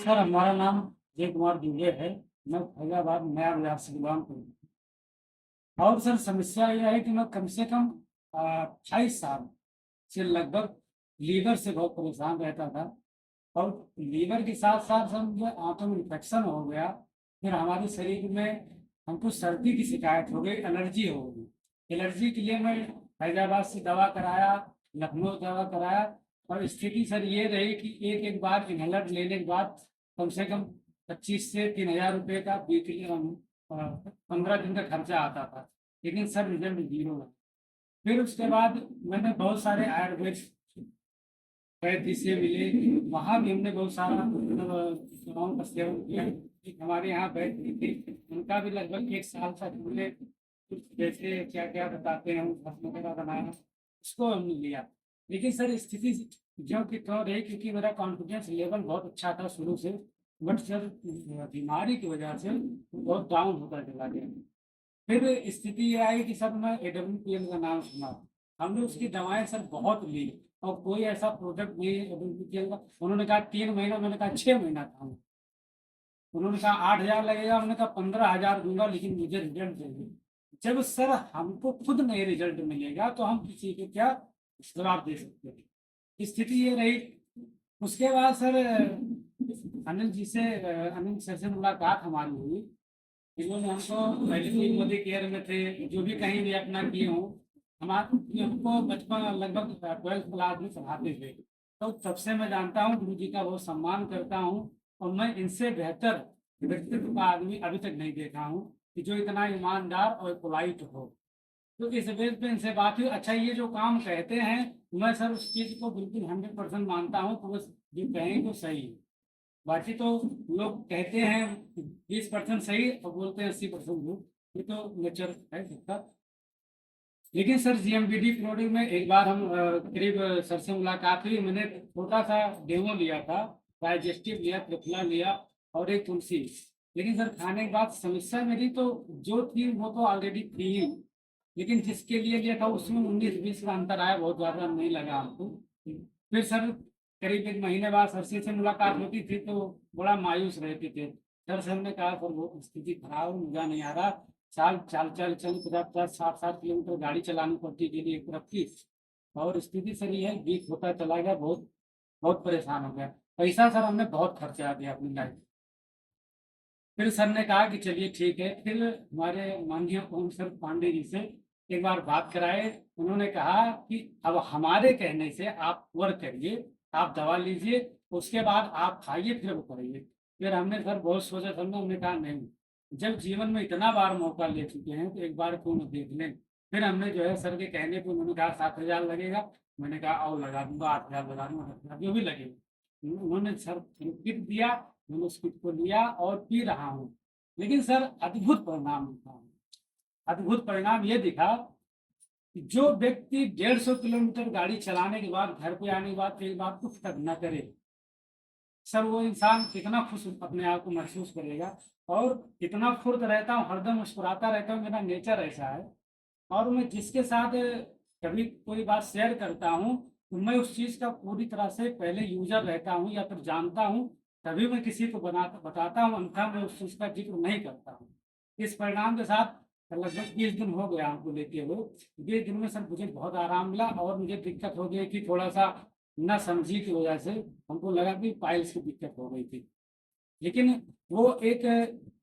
Sir, हमारा नाम जय कुमार दुबे है। मैं फैजाबाद नया बाजार से बिलॉन्ग करता हूँ। और सर, समस्या यह है कि मैं कम से कम 28 साल से लगभग लीवर से बहुत परेशान रहता था। और लीवर के साथ साथ सर मुझे आंतों में इन्फेक्शन हो गया। फिर हमारे शरीर में हमको सर्दी की शिकायत हो गई, एलर्जी हो गई। एलर्जी के लिए मैं फैजाबाद से दवा कराया, लखनऊ दवा कराया। और स्थिति सर ये रही कि एक एक बार इनहेलर लेने के बाद कम से कम 25 से 3000 रुपये का वीकली 15 दिन का खर्चा आता था। लेकिन सर रिजल्ट जीरो है। फिर उसके बाद मैंने बहुत सारे आयुर्वेद वैद्य से मिले। वहाँ भी हमने बहुत सारा दवाओं का सेवन किया। एक हमारे यहाँ वैद्य थे, उनका भी लगभग 1 साल तक हमने कुछ जैसे क्या क्या बताते हैं भस्म वगैरह बनाया, उसको हमने लिया। लेकिन सर स्थिति जो कि तो रही, क्योंकि मेरा कॉन्फिडेंस लेवल बहुत अच्छा था शुरू से। बट सर बीमारी की वजह से बहुत डाउन होता चला गया। फिर स्थिति ये आई कि सर मैं AWPL का नाम सुना। हमने उसकी दवाएं सर बहुत ली, और कोई ऐसा प्रोडक्ट नहीं AWPL का। उन्होंने कहा 3 महीना, मैंने कहा 6 महीना था। उन्होंने कहा 8000 लगेगा, मैंने कहा 15000 दूंगा, लेकिन मुझे रिजल्ट चाहिए। जब सर हमको खुद नहीं रिजल्ट मिलेगा तो हम किसी को क्या जवाब दे सकते हैं। स्थिति ये रही। उसके बाद सर अनिल सर से मुलाकात हमारी हुई। इन्होंने हमको पहले तो मोदी केयर में थे, जो भी कहीं भी अपना किए हों, हमारे हमको बचपन लगभग 12th क्लास में पढ़ाते थे। तो तब से मैं जानता हूँ, गुरु जी का बहुत सम्मान करता हूँ। और मैं इनसे बेहतर व्यक्तित्व का आदमी अभी तक नहीं देखा हूँ कि जो इतना ईमानदार और पोलाइट हो। तो इस बेस पे इनसे बात हुई। अच्छा, ये जो काम कहते हैं, मैं सर उस चीज़ को बिल्कुल 100% मानता हूँ। तो बस जो कहें वो सही है। बाकी तो लोग कहते हैं 20% सही और बोलते हैं 80% झूठ। ये तो नेचर है सबका। लेकिन सर GMBD प्रोडक्ट में एक बार हम करीब सर से मुलाकात हुई। मैंने छोटा सा डेमो लिया था, डाइजेस्टिव लिया, त्रिफला लिया और एक तुलसी। लेकिन सर खाने के बाद समस्या मेरी तो जो थी वो तो ऑलरेडी थी ही। लेकिन जिसके लिए लिया था उसमें 19-20 का अंतर आया, बहुत ज़्यादा नहीं लगा हमको। फिर सर करीब 1 महीने बाद सर से मुलाकात होती थी तो बड़ा मायूस रहते थे। सर से हमने कहा सर वो स्थिति खराब है, मजा नहीं आ रहा। चाल चाल चाल चल 50-50 60-60 किलोमीटर गाड़ी चलानी पड़ती थी एक तरफ की। और स्थिति सर ये है, वीक होता चला गया, बहुत बहुत परेशान हो गया। पैसा सर हमने बहुत खर्चा किया अपनी लाइफ। फिर सर ने कहा कि चलिए ठीक है। फिर हमारे माननीय ओम सर पांडे जी से एक बार बात कराए। उन्होंने कहा कि अब हमारे कहने से आप वर्क करिए, आप दवा लीजिए, उसके बाद आप खाइए, फिर वो करिए। फिर हमने सर बहुत सोचा, हमने कहा नहीं, जब जीवन में इतना बार मौका ले चुके हैं तो एक बार क्यों न देख लें। फिर हमने जो है सर के कहने पे, उन्होंने कहा 7000 लगेगा। मैंने कहा और लगा दूंगा, 8000 लगा दूंगा, 10,000 जो भी लगेगा। उन्होंने सर किट दिया, मैंने उस किट को लिया और पी रहा हूँ। लेकिन सर अद्भुत परिणाम दिखा है। अद्भुत परिणाम ये दिखा कि जो व्यक्ति 150 किलोमीटर गाड़ी चलाने के बाद घर पे आने के बाद एक बार कुछ तक न करे, सर वो इंसान कितना खुश अपने आप को महसूस करेगा। और कितना फुर्त रहता हूँ, हरदम मुस्कुराता रहता हूँ, मेरा नेचर ऐसा है। और मैं जिसके साथ कभी कोई बात शेयर करता हूँ तो मैं उस चीज़ का पूरी तरह से पहले यूजर रहता हूँ या फिर जानता हूँ, तभी मैं किसी को बताता हूँ, अन्यथा मैं उस चीज़ का जिक्र नहीं करता हूँ। इस परिणाम के साथ लगभग 20 दिन हो गया हमको लेते हुए। 20 दिन में सर मुझे बहुत आराम मिला। और मुझे दिक्कत हो गई कि थोड़ा सा न समझी की वजह से हमको लगा कि पाइल्स की दिक्कत हो गई थी। लेकिन वो एक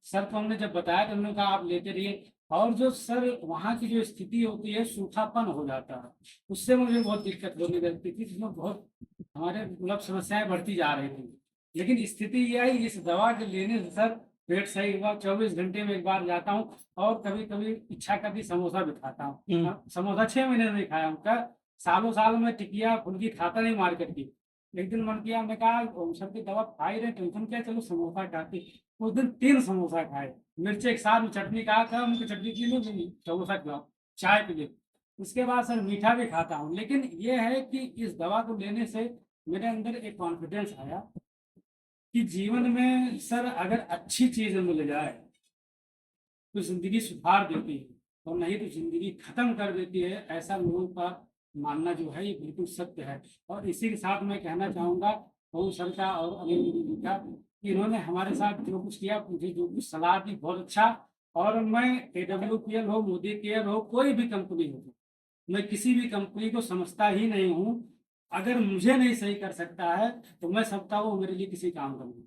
सर को हमने जब बताया तो उन्होंने कहा आप लेते रहिए। और जो सर वहाँ की जो स्थिति होती है, सूखापन हो जाता है, उससे मुझे बहुत दिक्कत होने लगती थी, जिसमें बहुत हमारे मतलब समस्याएं बढ़ती जा रही थी। लेकिन स्थिति ये आई, इस दवा के लेने से सर पेट सही हुआ। 24 घंटे में एक बार जाता हूँ। और कभी कभी इच्छा करती समोसा भी खाता हूँ। समोसा 6 महीने नहीं खाया उनका। सालों साल में टिकिया फुल्की खाता नहीं मार्केट की। एक दिन मन किया, हमने कहा ओम सर की दवा खा ही रहे, टेंशन क्या, चलो समोसा खाते। उस दिन 3 समोसा खाए, मिर्ची के साथ में चटनी। कहा था उनकी चटनी पी लो, नहीं समोसा खिलाओ, चाय पी लो। उसके बाद सर मीठा भी खाता हूँ। लेकिन ये है कि इस दवा को लेने से मेरे अंदर एक कॉन्फिडेंस आया कि जीवन में सर अगर अच्छी चीज मिल जाए तो जिंदगी सुधार देती है, और नहीं तो जिंदगी खत्म कर देती है। ऐसा लोगों का मानना जो है ये बिल्कुल सत्य है। और इसी के साथ मैं कहना चाहूँगा ओम सर का और अनिल गिरी जी का, कि इन्होंने हमारे साथ जो कुछ किया, मुझे जो कुछ सलाह दी, बहुत अच्छा। और मैं AWPL हो, मोदी केयर हो, कोई भी कंपनी हो, मैं किसी भी कंपनी को समझता ही नहीं हूँ। अगर मुझे नहीं सही कर सकता है तो मैं समझता हूँ वो मेरे लिए किसी काम का नहीं।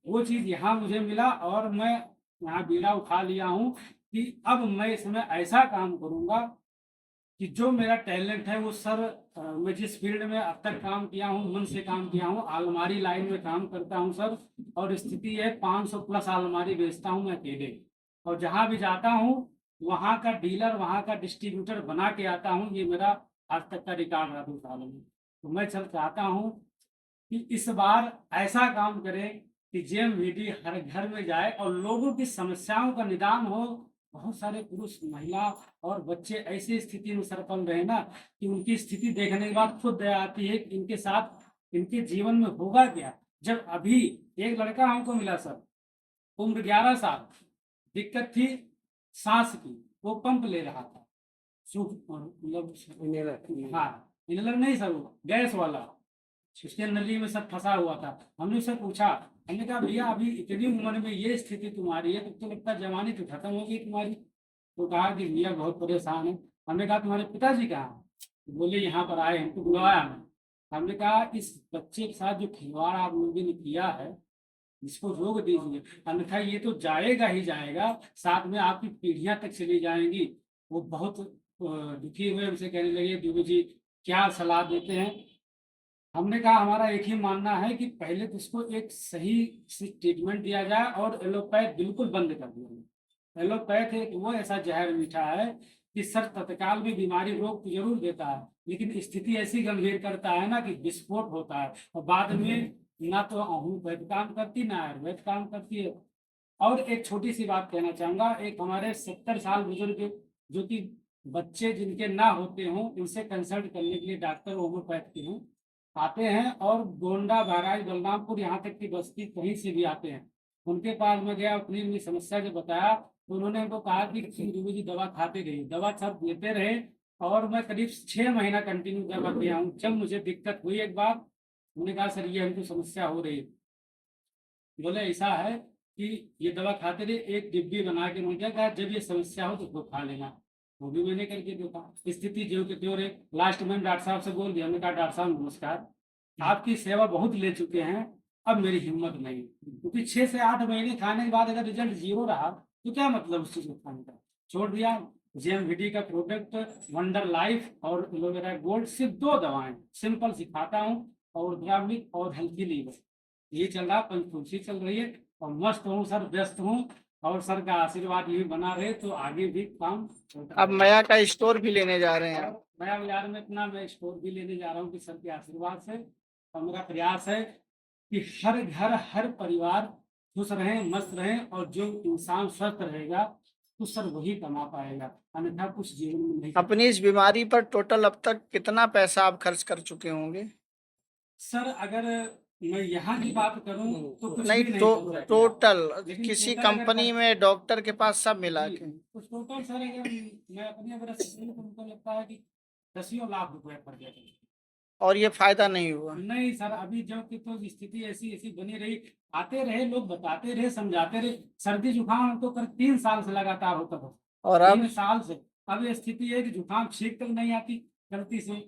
वो चीज़ यहाँ मुझे मिला और मैं यहाँ बीड़ा उठा लिया हूँ कि अब मैं इसमें ऐसा काम करूँगा कि जो मेरा टैलेंट है वो सर, मैं जिस फील्ड में अब तक काम किया हूँ, मन से काम किया हूँ, अलमारी लाइन में काम करता हूँ सर। और स्थिति है 500 प्लस अलमारी बेचता हूँ मैं अकेले। और जहाँ भी जाता हूँ वहाँ का डीलर, वहाँ का डिस्ट्रीब्यूटर बना के आता हूँ। ये मेरा आज तक का रिकॉर्ड रहा 2 सालों में। तो मैं चल चाहता हूँ कि इस बार ऐसा काम करें कि JMVD हर घर में जाए और लोगों की समस्याओं का निदान हो। बहुत सारे पुरुष, महिला और बच्चे ऐसी स्थिति में सर पल रहे ना कि उनकी स्थिति देखने के बाद खुद दया आती है कि इनके साथ इनके जीवन में होगा क्या। जब अभी एक लड़का हमको मिला सर, उम्र 11 साल, दिक्कत थी सांस की, वो पंप ले रहा था, मतलब हाँ, इनहेलर नहीं सर, वो गैस वाला, उसके नली में सब फंसा हुआ था। हमने उससे पूछा, हमने कहा भैया अभी इतनी उम्र में ये स्थिति तुम्हारी है तो लगता है जवानी तो खत्म हो गई तुम्हारी। तो कहा कि भैया बहुत परेशान है। हमने कहा तुम्हारे पिताजी कहाँ हैं? तो बोले यहाँ पर आए, हमको बुलवाया हमें। हमने कहा इस बच्चे के साथ जो खिलवाड़ आप लोगों ने किया है इसको रोक दीजिए, अन्यथा ये तो जाएगा ही जाएगा, साथ में आपकी पीढ़ियां तक चली जाएंगी। वो बहुत दुखी हुए, हमसे कहने लगे दुबे जी क्या सलाह देते हैं। हमने कहा हमारा एक ही मानना है कि पहले तो इसको एक सही ट्रीटमेंट दिया जाए और एलोपैथ बिल्कुल बंद कर दिया जाए। एलोपैथ एक वो ऐसा जहर मीठा है कि सर तत्काल में बीमारी रोग तो जरूर देता है, लेकिन स्थिति ऐसी गंभीर करता है ना कि विस्फोट होता है और बाद में ना तो होम्योपैथ काम करती ना आयुर्वेद काम करती है। और एक छोटी सी बात कहना चाहूंगा, एक हमारे 70 साल बुजुर्ग जो कि बच्चे जिनके ना होते हों इनसे कंसल्ट करने के लिए डॉक्टर होम्योपैथ के हैं, आते हैं। और गोंडा, बहराइच, बलरामपुर, यहाँ तक की बस्ती कहीं से भी आते हैं। उनके पास में गया, अपनी अपनी समस्या जो बताया तो उन्होंने हमको कहा कि गुरु जी दवा खाते रहिए, दवा सब लेते रहे। और मैं करीब 6 महीना कंटिन्यू दवा किया हूँ। जब मुझे दिक्कत हुई एक बार, उन्होंने कहा सर ये हमको समस्या हो रही है। बोले ऐसा है कि ये दवा खाते रहे, एक डिब्बी बना के मुझे कहा जब ये समस्या हो तो उसको खा लेना। वो भी मैंने करके देखा, स्थिति जो के त्यों रहे। लास्ट में डॉक्टर साहब से बोल दिया, हमने कहा डॉक्टर साहब नमस्कार, आपकी सेवा बहुत ले चुके हैं, अब मेरी हिम्मत नहीं, क्योंकि 6 से 8 महीने खाने के बाद अगर रिजल्ट 0 रहा तो क्या मतलब उस चीज को खाने का। छोड़ दिया। JMVD का प्रोडक्ट वंडर लाइफ और एलोवेरा गोल्ड, सिर्फ 2 दवाएं सिंपल सिखाता हूँ, और ग्रामिक और हल्की लीवर, ये चल रहा, पंचतुलसी चल रही है। और मस्त हूँ सर, व्यस्त हूँ। और सर का आशीर्वाद ये बना रहे तो आगे भी काम चलता अब रहेगा। मया का स्टोर भी लेने जा रहे हैं। और नया बाजार में अपना मैं स्टोर भी लेने जा रहा हूँ कि सर के आशीर्वाद से। और मेरा प्रयास है कि हर घर, हर परिवार खुश रहें, मस्त रहें। और जो इंसान स्वस्थ रहेगा तो सर वही कमा पाएगा, अन्यथा कुछ जीवन में नहीं कर अपनी इस बीमारी पर टोटल अब तक कितना पैसा आप खर्च कर चुके होंगे? सर अगर मैं यहाँ की बात करूँ तो कुछ नहीं भी नहीं तो पहुंचा किया। टोटल लेकिन किसी टोटल अगर कंपनी में, डॉक्टर के पास, सब मिला जी, के। तो टोटल सर अगर मैं अपनी अगर समझूं तो मुझको लगता है कि 10 लाख रुपए पड़ गया था। और ये फायदा नहीं हुआ? नहीं सर, अभी जो कि तो स्थिति ऐसी ऐसी बनी रही, आते रहे लोग, बताते रहे, समझाते रहे। सर्दी जुकाम तो कर 3 साल से लगातार होता था, और तीन अब साल से। अब ये स्थिति है कि जुकाम छींक तक नहीं आती गलती से,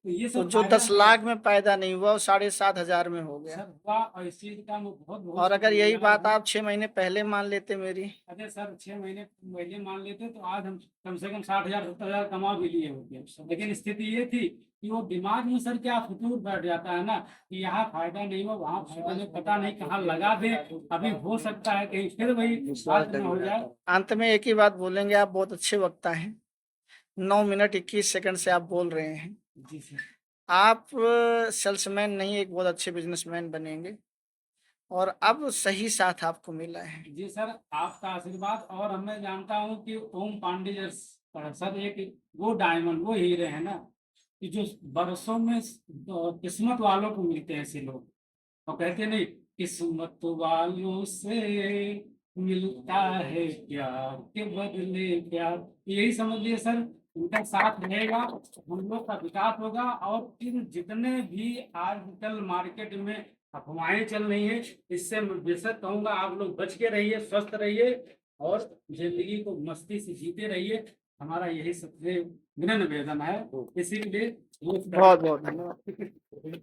तो ये तो सब जो फायदा 10 नहीं है। लाख में पैदा नहीं हुआ वो 7,500 में हो गया। सर हुआ, और इस चीज का मैं बहुत बहुत और अगर यही शुक्रगुजार बात हूँ। आप 6 महीने पहले मान लेते मेरी। अरे सर 6 महीने पहले मान लेते तो आज हम कम से कम 60,000 70,000 कमा भी लिए होते। लेकिन स्थिति ये थी कि वो दिमाग में सर क्या फितूर बैठ जाता है ना कि यहाँ फायदा नहीं हुआ, वहाँ फायदा नहीं, पता नहीं कहाँ लगा दे। अभी हो सकता है कहीं फिर वही बात न हो जाए। अंत में एक ही बात बोलेंगे, आप बहुत अच्छे वक्ता हैं। 9 मिनट 21 सेकंड से आप बोल रहे हैं। जी सर। आप सेल्समैन नहीं, एक बहुत अच्छे बिजनेसमैन बनेंगे। और अब सही साथ आपको मिला है। जी सर, आपका आशीर्वाद। और मैं जानता हूँ कि ओम पांडे सर एक वो डायमंड, वो हीरे हैं ना कि जो बरसों में किस्मत वालों को मिलते हैं ऐसे लोग। और कहते नहीं, किस्मत वालों से मिलता है प्यार के बदले प्यार। यही समझ लिए सर, उनका साथ रहेगा, हम लोग का विकास होगा। और इन जितने भी आजकल मार्केट में अफवाहें चल रही हैं, इससे मैं बेशक कहूंगा आप लोग बच के रहिए, स्वस्थ रहिए और जिंदगी को मस्ती से जीते रहिए। हमारा यही सबसे विनम्र निवेदन है, इसीलिए बहुत बहुत धन्यवाद।